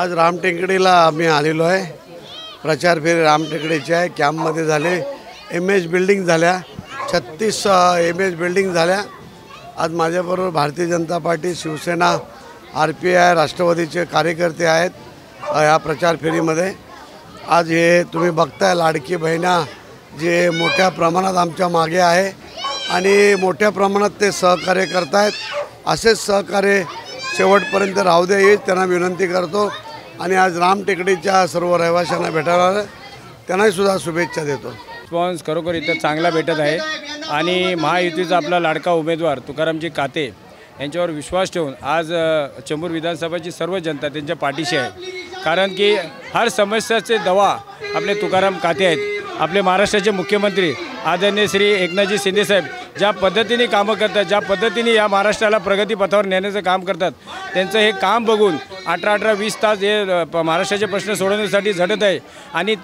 आज रामटेकडीला आम्ही आलेलो आहे। प्रचार फेरी रामटेकडीची आहे। कॅम्पमध्ये झाले, MS बिल्डिंग झाल्या, 36 MS बिल्डिंग झाल्या। आज माझ्याबरोबर भारतीय जनता पार्टी, शिवसेना, RPI, राष्ट्रवादीचे कार्यकर्ते आहेत या प्रचार फेरीमध्ये। आज हे तुम्ही बघताय लाडकी बहिणा जे मोठ्या प्रमाणात आमच्या मागे आहे आणि मोठ्या प्रमाणात ते सहकार्य करतायत। असेच सहकार्य शेवटपर्यंत राहू द्या ही त्यांना विनंती करतो आणि आज रामटेकडीच्या सर्व रहिवाशांना भेटायला त्यांना सुद्धा शुभेच्छा देतो। रिस्पॉन्स खरोखर इथं चांगला भेटत आहे आणि महायुतीचा आपला लाडका उमेदवार तुकारामजी काते यांच्यावर विश्वास ठेवून आज चेंबूर विधानसभाची सर्व जनता त्यांच्या पाठीशी आहे। कारण की हर समस्याचे दवा आपले तुकाराम काते आहेत। आपले महाराष्ट्राचे मुख्यमंत्री आदरणीय श्री एकनाथजी शिंदे साहेब ज्या पद्धतीने कामं करतात, ज्या पद्धतीने या महाराष्ट्राला प्रगतीपथावर नेण्याचं काम करतात, त्यांचं हे काम बघून 18-18, 20 तास हे महाराष्ट्राचे प्रश्न सोडवण्यासाठी झटत आहे आणि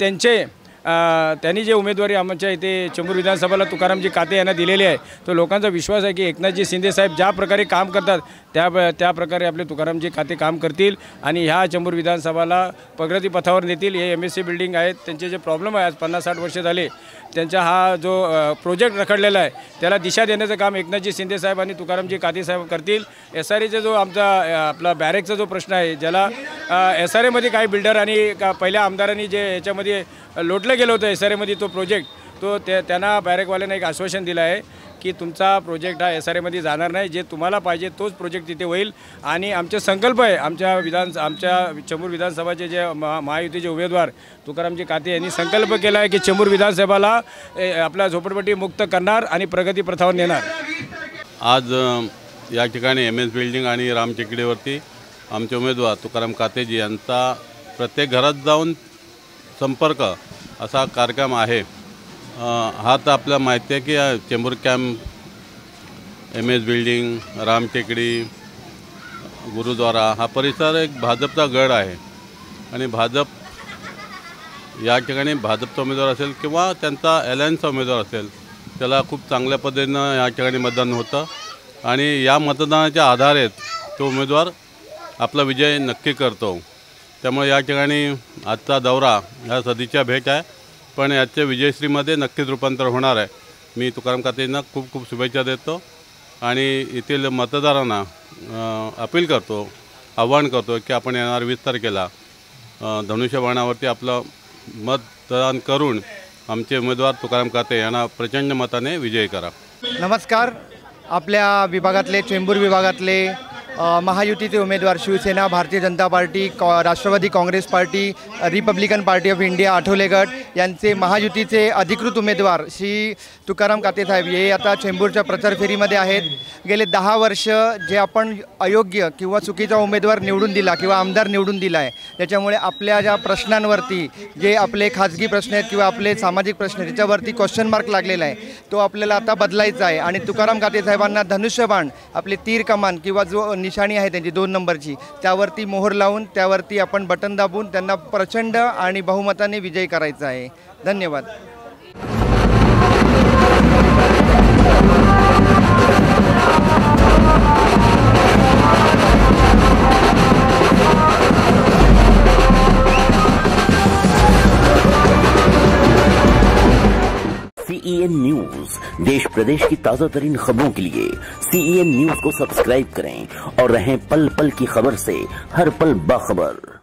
त्यांनी जे उमेदवारी आमच्या इथे चेंबूर विधानसभेला तुकारामजी काते यांना दिलेली आहे तो लोकांचा विश्वास आहे की एकनाथजी शिंदे साहेब ज्या प्रकारे काम करतात त्या प्रकारे आपले तुकारामजी काते काम करतील आणि ह्या चेंबूर विधानसभेला प्रगतीपथावर नेतील। हे MSC बिल्डिंग आहेत, त्यांचे जे प्रॉब्लेम आहे आज 50-60 वर्ष झाले त्यांचा हा जो प्रोजेक्ट रखडलेला आहे त्याला दिशा देण्याचं काम एकनाथजी शिंदे साहेब आणि तुकारामजी काते साहेब करतील। SRAचा जो आपला बॅरेकचा जो प्रश्न आहे ज्याला SRAमध्ये काही बिल्डर आणि पहिल्या आमदारांनी जे याच्यामध्ये लोटलं गेलं होतं SRAमध्ये तो प्रोजेक्ट तो त्यांना बॅरेकवाल्यांना एक आश्वासन दिलं आहे की तुमचा प्रोजेक्ट हा SRAमध्ये जाणार नाही, जे तुम्हाला पाहिजे तोच प्रोजेक्ट तिथे होईल। आणि आमचे संकल्प आहे आमच्या चेंबूर विधानसभाचे जे महायुतीचे उमेदवार तुकारामजी काते यांनी संकल्प केला आहे की चेंबूर विधानसभेला आपला झोपडपट्टी मुक्त करणार आणि प्रगतीपथावर नेणार। आज या ठिकाणी MS बिल्डिंग आणि रामटेकडीवरती आमचे उमेदवार तुकाराम कातेजी यांचा प्रत्येक घरात जाऊन संपर्क असा कार्यक्रम आहे। हा तर आपल्याला माहिती आहे की Chembur camp, MS building, Ramtekdi, Gurudwara हा परिसर एक भाजपचा गड आहे आणि भाजप या ठिकाणी भाजपचा उमेदवार असेल किंवा त्यांचा अलायन्सचा उमेदवार असेल त्याला खूप चांगल्या पद्धतीनं या ठिकाणी मतदान होतं आणि या मतदानाच्या आधारे तो उमेदवार आपला विजय नक्की करतो। त्यामुळे या ठिकाणी आजचा दौरा ह्या सदिच्छा भेट आहे, पण याच्या विजयश्रीमध्ये नक्कीच रूपांतर होणार आहे। मी तुकाराम कातेंना खूप खूप शुभेच्छा देतो आणि येथील मतदारांना अपील करतो, आव्हान करतो की आपण येणार 20 तारखेला धनुष्यबाणावरती आपलं मतदान करून आमचे उमेदवार तुकाराम काते यांना प्रचंड मताने विजयी करा। नमस्कार। आपल्या विभागातले चेंबूर विभागातले महायुतीचे उमेदवार Shiv Sena, Bharatiya Janata party, Rashtrawadi Congress party, Republican party of India, Athawale गट यांचे महायुतीचे अधिकृत उमेदवार श्री तुकाराम काते साहेब हे आता चेंबूरच्या प्रचार फेरीमध्ये आहेत। गेले 10 वर्ष जे आपण अयोग्य किंवा चुकीचा उमेदवार निवडून दिला किंवा आमदार निवडून दिला आहे त्याच्यामुळे आपल्या ज्या प्रश्नांवरती जे आपले खाजगी प्रश्न आहेत किंवा आपले सामाजिक प्रश्न आहेत त्याच्यावरती क्वेश्चन मार्क लागलेला आहे, तो आपल्याला आता बदलायचा आहे आणि तुकाराम काते साहेबांना धनुष्यबाण आपले तीर कमान किंवा जो निशाणी आहे त्यांची 2 नंबरची त्यावरती मोहर लावून त्यावरती आपण बटन दाबून त्यांना प्रचंड आणि बहुमताने विजयी करायचा आहे। धन्यवाद। CEN न्यूज देश प्रदेश की ताजा तरीन खबरों के लिए CEN न्यूज को सब्सक्राइब करें और रहें पल पल की खबर से हर पल बाखबर।